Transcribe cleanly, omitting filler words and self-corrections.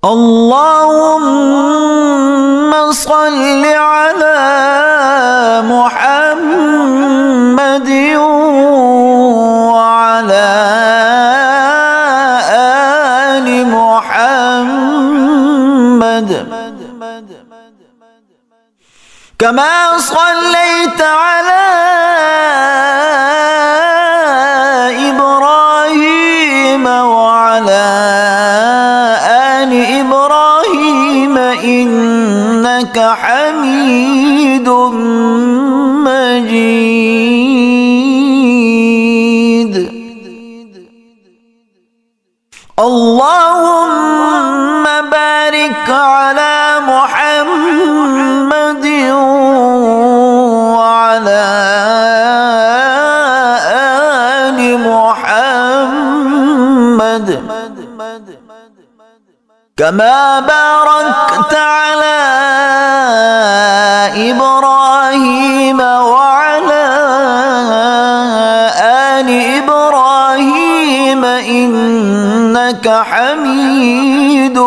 اللهم صل على محمد وعلى آل محمد كما صليت على إبراهيم وعلى آل إبراهيم إنك حميد مجيد. اللهم بارك على محمد وعلى آل محمد كما باركت على إبراهيم وعلى آل إبراهيم إنك حميد